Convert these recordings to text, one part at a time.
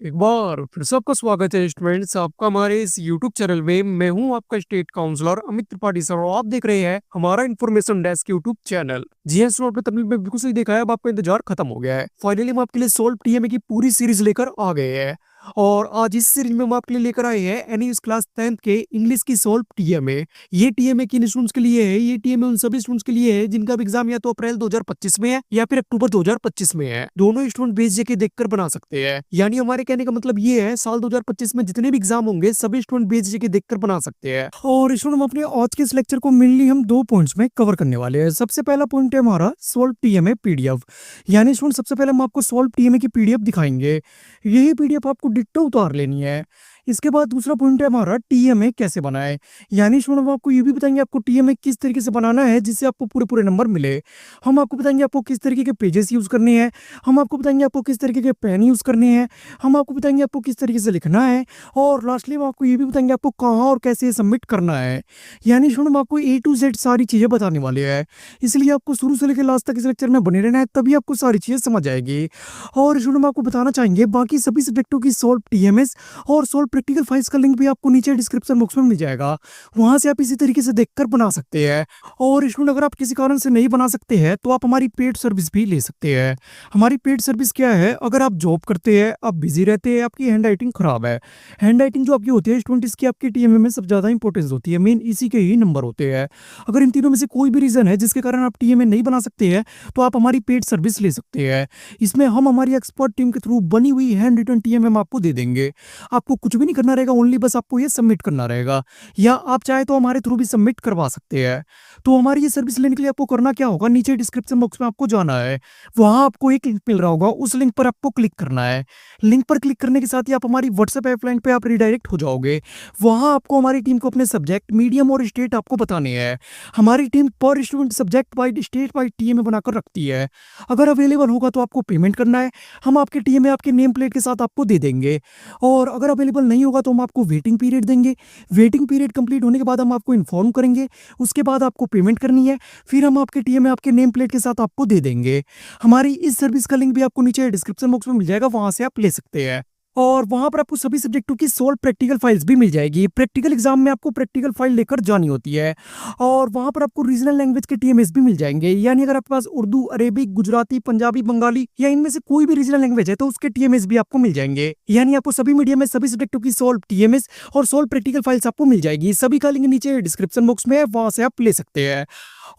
एक बार फिर से आपका स्वागत है स्टूडेंट्स आपका हमारे इस यूट्यूब चैनल में। मैं हूं आपका state counsellor Amit Tripathi sir और आप देख रहे हैं हमारा इन्फॉर्मेशन डेस्क यूट्यूब चैनल। जी हाँ स्टूडेंट, आपने तमिल में बिल्कुल सही देखा है। अब आपका इंतजार खत्म हो गया है। फाइनली हम आपके लिए सोल्व टीएमए की पूरी सीरीज लेकर आ गए हैं और आज इस सीरीज में हम आपके लिए लेकर आए हैं एनईएस क्लास 10th के इंग्लिश की सोल्व टीएमए। ये टीएमए किन स्टूडेंट्स के लिए है? ये टीएमए उन सभी स्टूडेंट्स के लिए है जिनका भी एग्जाम या तो अप्रैल 2025 में है या फिर अक्टूबर 2025 में है। दोनों स्टूडेंट बेस जेके देखकर बना सकते हैं। यानी हमारे कहने का मतलब ये है साल 2025 में जितने भी एग्जाम होंगे सभी स्टूडेंट बेस जेके देखकर बना सकते हैं। और स्टूडेंट हम अपने आज के इस लेक्चर को मेनली हम 2 पॉइंट्स में कवर करने वाले हैं। सबसे पहला पॉइंट है हमारा सोल्व टीएमए पीडीएफ। यानी स्टूडेंट सबसे पहले हम आपको सोल्व टीएमए की पीडीएफ दिखाएंगे। यही पीडीएफ आपको डिट्टो उतार लेनी है। इसके बाद दूसरा पॉइंट है हमारा टीएमए कैसे बनाए। यानी स्टूडेंट हम आपको ये भी बताएंगे आपको टीएमए किस तरीके से बनाना है जिससे आपको पूरे पूरे नंबर मिले। हम आपको बताएंगे आपको किस तरीके के पेजेस यूज करने हैं। हम आपको बताएंगे आपको किस तरीके के पेन यूज करने हैं। हम आपको बताएंगे आपको किस तरीके से लिखना है और लास्टली हम आपको ये भी बताएंगे आपको कहाँ और कैसे सबमिट करना है। यानी स्टूडेंट हम आपको A to Z सारी चीजें बताने वाले हैं। इसलिए आपको शुरू से लेकर लास्ट तक इस लेक्चर में बने रहना है, तभी आपको सारी चीजें समझ आएगी। और स्टूडेंट हम आपको बताना चाहेंगे बाकी सभी सब्जेक्टों की सोल्व टीएमएस और सोल्व प्रैक्टिकल फाइल्स का लिंक भी आपको नीचे डिस्क्रिप्शन बॉक्स में मिल जाएगा। वहां से आप इसी तरीके से देखकर बना सकते हैं। और स्टूडेंट अगर आप किसी कारण से नहीं बना सकते हैं तो आप हमारी पेड सर्विस भी ले सकते हैं। हमारी पेड सर्विस क्या है? अगर आप जॉब करते हैं, आप बिजी रहते हैं, आपकी हैंड राइटिंग खराब है, हैंड राइटिंग जो आपकी होती है स्टूडेंट इसकी आपकी टीएमए में सबसे ज्यादा इंपॉर्टेंस होती है, मेन इसी के ही नंबर होते हैं। अगर इन तीनों में से कोई भी रीजन है जिसके कारण आप टीएमए नहीं बना सकते हैं तो आप हमारी पेड सर्विस ले सकते हैं। इसमें हम हमारी एक्सपर्ट टीम के थ्रू बनी हुई हैंड रिटन टीएमए हम आपको दे देंगे। आपको कुछ भी नहीं करना रहेगा, ओनली बस आपको ये सबमिट करना रहेगा, या आप चाहे तो हमारे थ्रू भी सबमिट करवा सकते हैं। तो हमारी ये सर्विस लेने के लिए आपको करना क्या होगा, नीचे डिस्क्रिप्शन बॉक्स में आपको जाना है, वहां आपको एक लिंक मिल रहा होगा, उस लिंक पर आपको क्लिक करना है। लिंक पर क्लिक करने के साथ ही आप हमारी व्हाट्सएप हेल्पलाइन पे आप रिडायरेक्ट हो जाओगे। वहां आपको हमारी टीम को अपने सब्जेक्ट, मीडियम और स्टेट आपको बताने हैं। हमारी टीम पर student subject wise, state wise TMA बनाकर रखती है। अगर अवेलेबल होगा तो आपको पेमेंट करना है, हम आपके टीएमए आपके नेम प्लेट के साथ आपको दे देंगे। और अगर अवेलेबल नहीं होगा तो हम आपको वेटिंग पीरियड देंगे। वेटिंग पीरियड कंप्लीट होने के बाद हम आपको इन्फॉर्म करेंगे, उसके बाद आपको पेमेंट करनी है, फिर हम आपके टीएमए आपके नेम प्लेट के साथ आपको दे देंगे। हमारी इस सर्विस का लिंक भी आपको नीचे डिस्क्रिप्शन बॉक्स में मिल जाएगा, वहां से आप ले सकते हैं। और वहां पर आपको सभी सब्जेक्टों की सोल्व प्रैक्टिकल फाइल्स भी मिल जाएगी। प्रैक्टिकल एग्जाम में आपको प्रैक्टिकल फाइल लेकर जानी होती है। और वहां पर आपको रीजनल लैंग्वेज के टीएमएस भी मिल जाएंगे। यानी अगर आपके पास उर्दू, अरेबिक, गुजराती, पंजाबी, बंगाली या इनमें से कोई भी रीजनल लैंग्वेज है तो उसके टीएमएस भी आपको मिल जाएंगे। यानी आपको सभी मीडियम में सभी सब्जेक्टों की सोल्व टीएमएस और सोल्व प्रैक्टिकल फाइल्स आपको मिल जाएगी। सभी का लिंक नीचे डिस्क्रिप्शन बॉक्स में है, वहां से आप ले सकते हैं।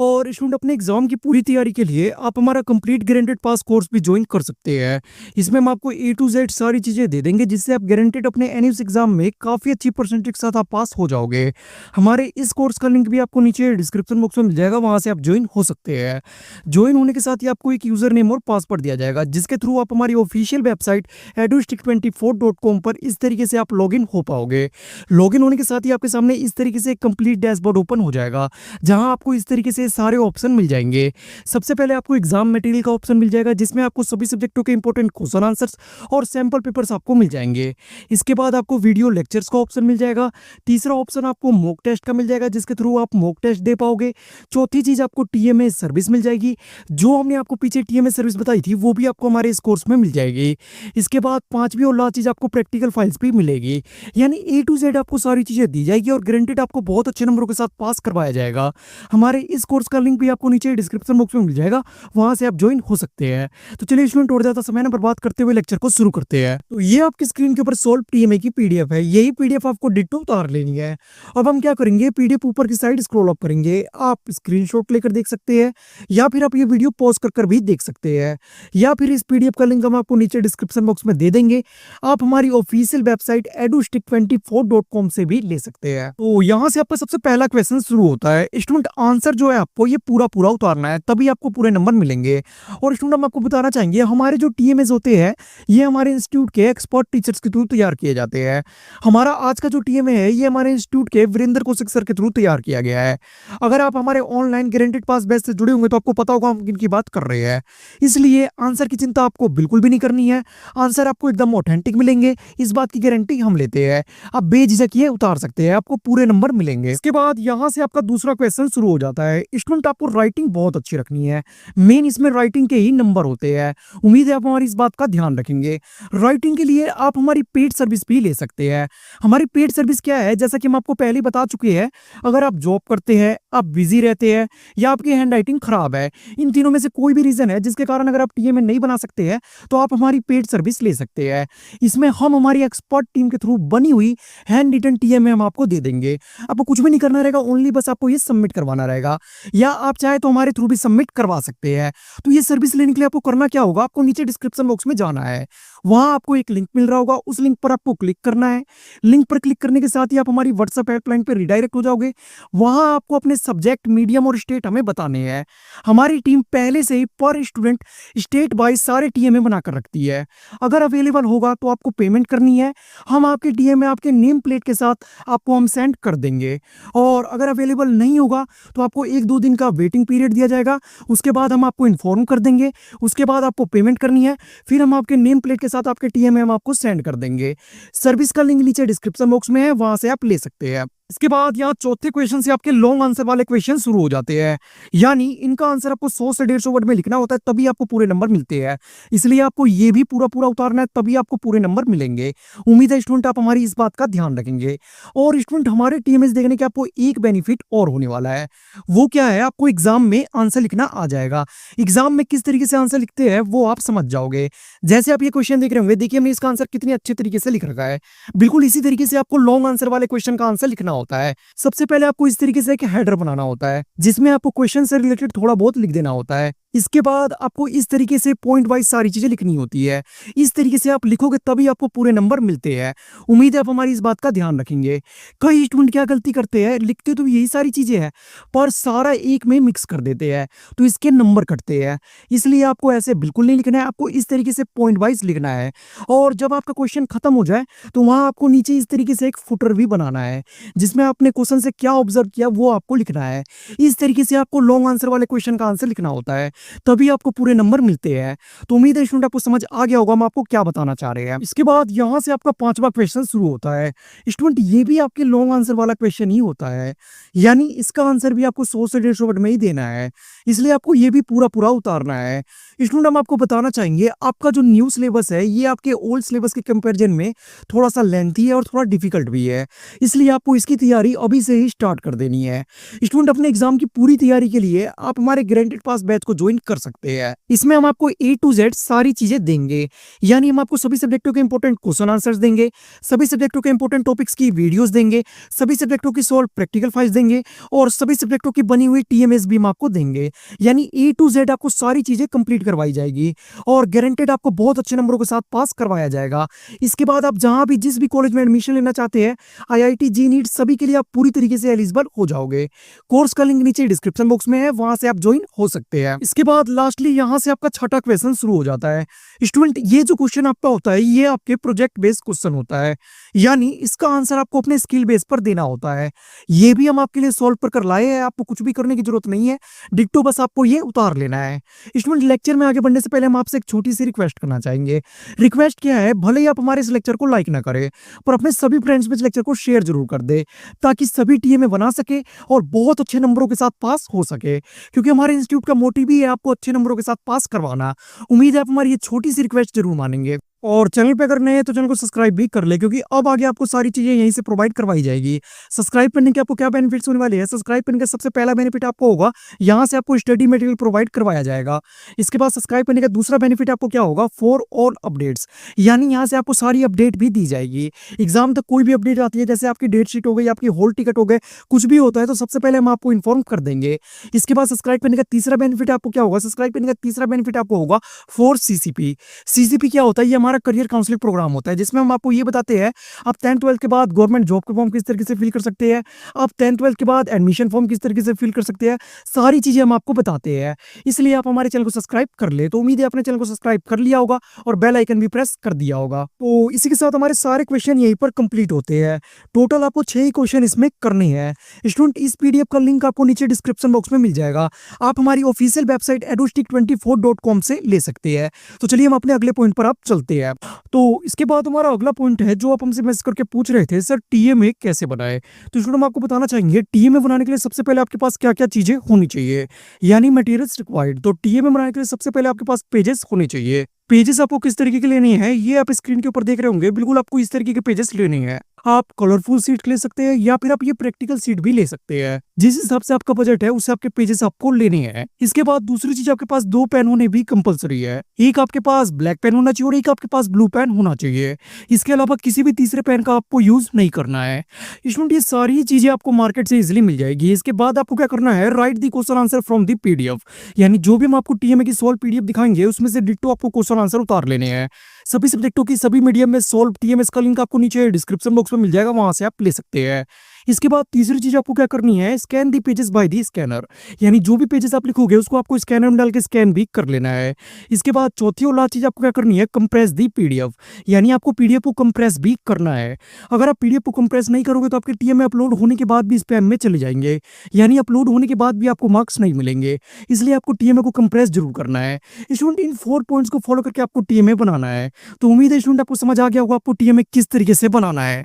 और स्टूडेंट अपने एग्जाम की पूरी तैयारी के लिए आप हमारा कंप्लीट गारंटेड पास कोर्स भी ज्वाइन कर सकते हैं। इसमें हम आपको A to Z सारी चीजें दे देंगे जिससे आप गारंटेड अपने एनईएस एग्जाम में काफी अच्छी परसेंटेज के साथ आप पास हो जाओगे। हमारे इस कोर्स का लिंक भी आपको नीचे डिस्क्रिप्शन बॉक्स में मिल जाएगा, वहां से आप ज्वाइन हो सकते हैं। ज्वाइन होने के साथ ही आपको एक यूजर नेम और पासवर्ड दिया जाएगा जिसके थ्रू आप हमारी ऑफिशियल वेबसाइट edustick24.com पर इस तरीके से आप लॉगिन हो पाओगे। लॉगिन होने के साथ ही आपके सामने इस तरीके से कंप्लीट डैशबोर्ड ओपन हो जाएगा, जहां आपको इस तरीके से सारे ऑप्शन मिल जाएंगे। सबसे पहले आपको एग्जाम मटेरियल का ऑप्शन मिल जाएगा जिसमें आपको सभी सब्जेक्टों के इंपॉर्टेंट क्वेश्चन आंसर्स और सैंपल पेपर्स आपको मिल जाएंगे। इसके बाद आपको वीडियो लेक्चर्स का ऑप्शन मिल जाएगा। तीसरा ऑप्शन आपको मॉक टेस्ट का मिल जाएगा जिसके थ्रू आप मॉक टेस्ट दे पाओगे। चौथी चीज आपको टीएमए सर्विस मिल जाएगी, जो हमने आपको पीछे टीएमए सर्विस बताई थी वो भी आपको हमारे इस कोर्स में मिल जाएगी। इसके बाद पांचवी और लास्ट चीज आपको प्रैक्टिकल फाइल्स भी मिलेगी। यानी A to Z आपको सारी चीजें दी जाएगी और गारंटेड आपको बहुत अच्छे नंबरों के साथ पास करवाया जाएगा। हमारे इस कोर्स का लिंक भी आपको नीचे डिस्क्रिप्शन बॉक्स में मिल जाएगा, वहां से आप ज्वाइन हो सकते हैं। तो चलिए स्टूडेंट और ज्यादा समय ना बर्बाद करते हुए लेक्चर को शुरू करते हैं। तो ये आपकी स्क्रीन के ऊपर सोल्व टीएमए की पीडीएफ है। यही पीडीएफ आपको डिट्टो उतार लेनी है। अब हम क्या करेंगे, पीडीएफ ऊपर की साइड स्क्रॉल अप करेंगे, आप स्क्रीनशॉट लेकर देख सकते हैं या फिर आप ये वीडियो पॉज कर भी देख सकते हैं, या फिर इस पीडीएफ का लिंक हम आपको नीचे डिस्क्रिप्शन बॉक्स में दे देंगे। आप हमारी ऑफिशियल वेबसाइट edustick24.com से भी ले सकते हैं। तो यहाँ से आपका सबसे पहला क्वेश्चन शुरू होता है। स्टूडेंट आंसर जो है आपको ये पूरा पूरा उतारना है, तभी आपको पूरे नंबर मिलेंगे। और स्टूडेंट हम आपको बताना चाहेंगे हमारे जो टीएमएस होते हैं ये हमारे इंस्टीट्यूट के एक्सपर्ट टीचर्स के थ्रू तैयार किए जाते हैं। हमारा आज का जो टीएमए है ये हमारे इंस्टीट्यूट के वीरेंद्र कौशिक सर के थ्रू तैयार किया गया है। अगर आप हमारे ऑनलाइन गारंटेड पास बैच से जुड़े होंगे तो आपको पता होगा हम किनकी बात कर रहे हैं। इसलिए आंसर की चिंता आपको बिल्कुल भी नहीं करनी है, आंसर आपको एकदम ऑथेंटिक मिलेंगे, इस बात की गारंटी हम लेते हैं। आप बेझिझक ये उतार सकते हैं, आपको पूरे नंबर मिलेंगे। इसके बाद यहाँ से आपका दूसरा क्वेश्चन शुरू हो जाता है। है स्टूडेंट आपको राइटिंग बहुत अच्छी रखनी है। मेन इसमें राइटिंग के ही नंबर होते हैं। उम्मीद है आप हमारी इस बात का ध्यान रखेंगे। राइटिंग के लिए आप हमारी पेड सर्विस भी ले सकते हैं। हमारी पेड सर्विस क्या है, जैसा कि हम आपको पहले ही बता चुके हैं, अगर आप जॉब करते हैं, आप बिजी रहते हैं या आपकी हैंड राइटिंग खराब है, इन तीनों में से कोई भी रीजन है जिसके कारण अगर आप टीएमए नहीं बना सकते हैं, तो आप हमारी पेड सर्विस ले सकते हैं। इसमें हम हमारी एक्सपर्ट टीम के थ्रू बनी हुई हैंड रिटन टीएमए हम आपको दे देंगे। आपको कुछ भी नहीं करना रहेगा, ओनली बस आपको ये सबमिट करवाना रहेगा, या आप चाहे तो हमारे थ्रू भी सबमिट करवा सकते हैं। तो ये सर्विस लेने के लिए आपको करना क्या होगा, आपको नीचे डिस्क्रिप्शन बॉक्स में जाना है, वहां आपको एक लिंक मिल रहा होगा, उस लिंक पर आपको क्लिक करना है। लिंक पर क्लिक करने के साथ ही आप हमारी व्हाट्सएप हेल्पलाइन पर रिडायरेक्ट हो जाओगे। वहां आपको अपने सब्जेक्ट, मीडियम और स्टेट हमें बताने हैं। हमारी टीम पहले से ही पर स्टूडेंट स्टेट वाइज सारे टीएमए बनाकर रखती है। अगर अवेलेबल होगा तो आपको पेमेंट करनी है, हम आपके टीएमए आपके नेम प्लेट के साथ आपको हम सेंड कर देंगे। और अगर अवेलेबल नहीं होगा तो आपको 1-2 दिन का वेटिंग पीरियड दिया जाएगा, उसके बाद हम आपको इन्फॉर्म कर देंगे। उसके बाद आपको पेमेंट करनी है, फिर हम आपके नेम प्लेट के साथ आपके टीएमए हम आपको सेंड कर देंगे। सर्विस का लिंक नीचे डिस्क्रिप्शन बॉक्स में है, वहां से आप ले सकते हैं। इसके बाद यहाँ चौथे क्वेश्चन से आपके लॉन्ग आंसर वाले क्वेश्चन शुरू हो जाते हैं, यानी इनका आंसर आपको 100 से 150 वर्ड में लिखना होता है, तभी आपको पूरे नंबर मिलते हैं। इसलिए आपको ये भी पूरा पूरा उतारना है, तभी आपको पूरे नंबर मिलेंगे। उम्मीद है स्टूडेंट आप हमारी इस बात का ध्यान रखेंगे। और स्टूडेंट हमारे टीएमएस देखने के आपको एक बेनिफिट और होने वाला है, वो क्या है, आपको एग्जाम में आंसर लिखना आ जाएगा। एग्जाम में किस तरीके से आंसर लिखते हैं वो आप समझ जाओगे। जैसे आप ये क्वेश्चन देख रहे होंगे, देखिए हमने इसका आंसर कितने अच्छे तरीके से लिख रखा है। बिल्कुल इसी तरीके से आपको लॉन्ग आंसर वाले क्वेश्चन का आंसर लिखना होता है। सबसे पहले आपको इस तरीके से एक हेडर बनाना होता है, जिसमें आपको क्वेश्चन से रिलेटेड थोड़ा बहुत लिख देना होता है। इसके बाद आपको इस तरीके से पॉइंट वाइज सारी चीजें लिखनी होती है। इस तरीके से आप लिखोगे तभी आपको पूरे नंबर मिलते हैं। उम्मीद है आप हमारी इस बात का ध्यान रखेंगे। कई स्टूडेंट क्या गलती करते हैं, लिखते तो यही सारी चीजें हैं पर सारा एक में मिक्स कर देते हैं, तो इसके नंबर कटते हैं। इसलिए आपको ऐसे बिल्कुल नहीं लिखना है, आपको इस तरीके से पॉइंट वाइज लिखना है। और जब आपका क्वेश्चन खत्म हो जाए तो वहां आपको नीचे इस तरीके से एक फुटर भी बनाना है, जिसमें आपने क्वेश्चन से क्या ऑब्जर्व किया वो आपको लिखना है। इस तरीके से आपको लॉन्ग आंसर वाले क्वेश्चन का आंसर लिखना होता है, तभी आपको पूरे नंबर मिलते हैं। तो उम्मीद है स्टूडेंट आपको समझ आ गया होगा हम आपको क्या बताना चाह रहे हैं। इसके बाद यहां से आपका 5वां क्वेश्चन शुरू होता है। स्टूडेंट ये भी आपके लॉन्ग आंसर वाला क्वेश्चन ही होता है, यानी इसका आंसर भी आपको 100 से 150 वर्ड में ही देना है, इसलिए आपको ये भी पूरा पूरा उतारना है। स्टूडेंट हम आपको बताना चाहेंगे, आपका जो न्यू सिलेबस है ये आपके ओल्ड सिलेबस के कंपैरिजन में थोड़ा सा लेंथी है और थोड़ा डिफिकल्ट भी है, इसलिए आपको इसकी तैयारी अभी से ही स्टार्ट कर देनी है। स्टूडेंट अपने एग्जाम की पूरी तैयारी के लिए आप हमारे गारंटेड पास बैच को ज्वाइन कर सकते हैं। इसमें हम आपको A to Z सारी चीजें देंगे, यानी हम आपको सभी सब्जेक्टों के इंपॉर्टेंट क्वेश्चन आंसर्स देंगे, सभी सब्जेक्टों के इंपॉर्टेंट टॉपिक्स की वीडियोस देंगे, सभी सब्जेक्टों की सॉल्व प्रैक्टिकल फाइल्स देंगे और सभी सब्जेक्टों की बनी हुई टीएमएस भी हम आपको देंगे। यानी A to Z आपको सारी चीजें कंप्लीट करवाई जाएगी और गारंटेड आपको बहुत अच्छे नंबरों के साथ पास करवाया जाएगा। इसके बाद आप जहां भी जिस भी कॉलेज में एडमिशन लेना चाहते हैं, IIT जी नीट सभी के लिए आप पूरी तरीके से एलिजिबल हो जाओगे। कोर्स का लिंक नीचे डिस्क्रिप्शन बॉक्स में है, वहां से आप ज्वाइन हो सकते हैं। इसके बाद लास्टली यहां से आपका छठा क्वेश्चन शुरू हो जाता है। स्टूडेंट ये जो क्वेश्चन आपका होता है ये आपके प्रोजेक्ट बेस्ड क्वेश्चन होता है, यानी इसका आंसर आपको अपने स्किल बेस पर देना होता है। ये भी हम आपके लिए सॉल्व कर लाए हैं, आपको कुछ भी करने की जरूरत नहीं है, डिक्टो बस आपको ये उतार लेना है। स्टूडेंट लेक्चर में आगे बढ़ने से पहले हम आपसे एक छोटी सी रिक्वेस्ट करना चाहेंगे। रिक्वेस्ट क्या है, भले ही आप हमारे इस लेक्चर को लाइक ना करें पर अपने सभी फ्रेंड्स में इस लेक्चर को शेयर जरूर कर दे, ताकि सभी टीएमए बना सके और बहुत अच्छे नंबरों के साथ पास हो सके, क्योंकि हमारे इंस्टीट्यूट का मोटिव भी है आपको अच्छे नंबरों के साथ पास करवाना। उम्मीद है आप हमारी ये छोटी सी रिक्वेस्ट जरूर मानेंगे। और चैनल पे अगर नए हैं तो चैनल को सब्सक्राइब भी कर ले, क्योंकि अब आगे आपको सारी चीजें यहीं से प्रोवाइड करवाई जाएगी। सब्सक्राइब करने के आपको क्या बेनिफिट्स होने वाले हैं, सब्सक्राइब करने का सबसे पहला बेनिफिट आपको होगा, यहाँ से आपको स्टडी मटेरियल प्रोवाइड करवाया जाएगा। इसके बाद सब्सक्राइब करने का दूसरा बेनिफिट आपको क्या होगा, फॉर ऑल अपडेट्स, यानी यहाँ से आपको सारी अपडेट भी दी जाएगी। एग्जाम तक कोई भी अपडेट आती है, जैसे आपकी डेट शीट हो गई, आपकी हॉल टिकट हो गए, कुछ भी होता है तो सबसे पहले हम आपको इन्फॉर्म कर देंगे। इसके बाद सब्सक्राइब करने का तीसरा बेनिफिट आपको क्या होगा, सब्सक्राइब करने का तीसरा बेनिफिट आपको होगा फॉर CCP। CCP क्या होता है, ये हमारा करियर काउंसलिंग प्रोग्राम होता है, जिसमें हम आपको ये बताते हैं आप 10th 12th के बाद गवर्नमेंट जॉब के फॉर्म किस तरीके से फिल कर सकते हैं, आप 10th 12th के बाद एडमिशन फॉर्म किस तरीके से फिल कर सकते हैं, सारी चीजें हम आपको बताते हैं। इसलिए आप हमारे चैनल को सब्सक्राइब कर ले। तो उम्मीद है आपने चैनल को सब्सक्राइब कर लिया होगा और बेल आइकन भी प्रेस कर दिया होगा। तो इसी के साथ हमारे सारे क्वेश्चन यहीं पर कंप्लीट होते हैं। टोटल आपको 6 ही क्वेश्चन इसमें करने हैं। स्टूडेंट इस PDF का लिंक आपको नीचे डिस्क्रिप्शन बॉक्स में मिल जाएगा, आप हमारी ऑफिशियल वेबसाइट edustick24.com से ले सकते हैं। तो चलिए हम अपने अगले पॉइंट पर आप चलते हैं। ऐप। तो इसके बाद हमारा अगला पॉइंट है जो आप हमसे मैसेज करके पूछ रहे थे, सर टीएमए कैसे बनाए। तो स्टूडेंट हम आपको बताना चाहेंगे टीएमए बनाने के लिए सबसे पहले आपके पास क्या क्या चीजें होनी चाहिए, यानी मटेरियल्स रिक्वायर्ड। तो टीएमए बनाने के लिए सबसे पहले आपके पास पेजेस होने चाहिए। पेजेस आपको किस तरीके के लेने हैं ये आप स्क्रीन के ऊपर देख रहे होंगे, बिल्कुल आपको इस तरीके के पेजेस लेने हैं। आप कलरफुल सीट ले सकते हैं या फिर आप ये प्रैक्टिकल सीट भी ले सकते हैं, जिस हिसाब से आपका बजट है उससे आपके पेजेस आपको लेने हैं। इसके बाद दूसरी चीज, आपके पास 2 पेन होने भी कंपलसरी है। एक आपके पास ब्लैक पेन होना चाहिए और एक आपके पास ब्लू पेन होना चाहिए। इसके अलावा किसी भी तीसरे पेन का आपको यूज नहीं करना है। स्टूडेंट ये सारी चीजें आपको मार्केट से इजिली मिल जाएगी। इसके बाद आपको क्या करना है, right the question answer from the PDF, यानी जो भी हम आपको टीएमए की सॉल्व पीडीएफ दिखाएंगे उसमें से डिट्टो आपको क्वेश्चन आंसर उतार लेने हैं। सभी सब्जेक्टों की सभी मीडियम में सॉल्व टीएमएस का लिंक आपको नीचे डिस्क्रिप्शन बॉक्स में मिल जाएगा, वहां से आप ले सकते हैं। इसके बाद तीसरी चीज आपको क्या करनी है, scan the pages by the scanner, यानी जो भी पेजेस आप लिखोगे उसको आपको स्कैनर में डाल के स्कैन भी कर लेना है। इसके बाद चौथी और लास्ट चीज आपको क्या करनी है, कंप्रेस दी पीडीएफ, यानी आपको पीडीएफ को कंप्रेस भी करना है। अगर आप पीडीएफ को कंप्रेस नहीं करोगे तो आपके टीएमए अपलोड होने के बाद भी स्पैम में चले जाएंगे, यानी अपलोड होने के बाद भी आपको मार्क्स नहीं मिलेंगे। इसलिए आपको टीएमए को कंप्रेस जरूर करना है। स्टूडेंट इन 4 पॉइंट्स को फॉलो करके आपको टीएमए बनाना है। तो उम्मीद है स्टूडेंट आपको समझ आ गया होगा आपको टीएमए किस तरीके से बनाना है।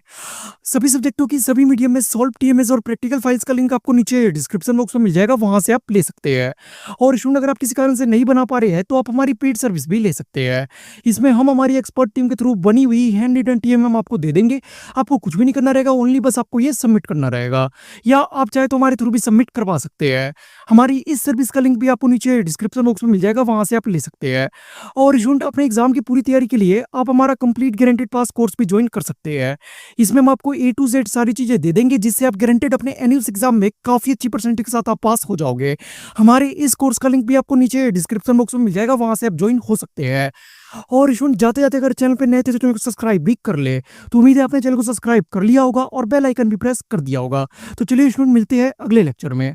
सभी सब्जेक्टों की सभी मीडियम में सॉल्व टीएमएस और प्रैक्टिकल फाइल्स का लिंक आपको नीचे डिस्क्रिप्शन बॉक्स में मिल जाएगा, वहां से आप ले सकते हैं। और स्टूडेंट अगर आप किसी कारण से नहीं बना पा रहे हैं तो आप हमारी पेड सर्विस भी ले सकते हैं। इसमें हम हमारी एक्सपर्ट टीम के थ्रू बनी हुई हैंड रिटन टीएमए हम आपको दे देंगे। आपको कुछ भी नहीं करना रहेगा, ओनली बस आपको ये सबमिट करना रहेगा, या आप चाहे तो हमारे थ्रू भी सबमिट करवा सकते हैं। हमारी इस सर्विस का लिंक भी आपको नीचे डिस्क्रिप्शन बॉक्स में मिल जाएगा, वहां से आप ले सकते हैं। और स्टूडेंट अपने एग्जाम की पूरी तैयारी के लिए आप हमारा कंप्लीट गारंटेड पास कोर्स भी ज्वाइन कर सकते हैं। इसमें हम आपको A to Z सारी चीजें दे देंगे, जिससे आप गारंटेड अपने एनुअल एग्जाम में काफी अच्छी परसेंटेज के साथ आप पास हो जाओगे। हमारे इस कोर्स का लिंक भी आपको नीचे डिस्क्रिप्शन बॉक्स में मिल जाएगा, वहां से आप ज्वाइन हो सकते हैं। और स्टूडेंट जाते जाते अगर चैनल पे नए थे तो चैनल को सब्सक्राइब भी कर ले। तो उम्मीद है आपने चैनल को सब्सक्राइब कर लिया होगा और बेल आइकन भी प्रेस कर दिया होगा। तो चलिए स्टूडेंट मिलते हैं अगले लेक्चर में।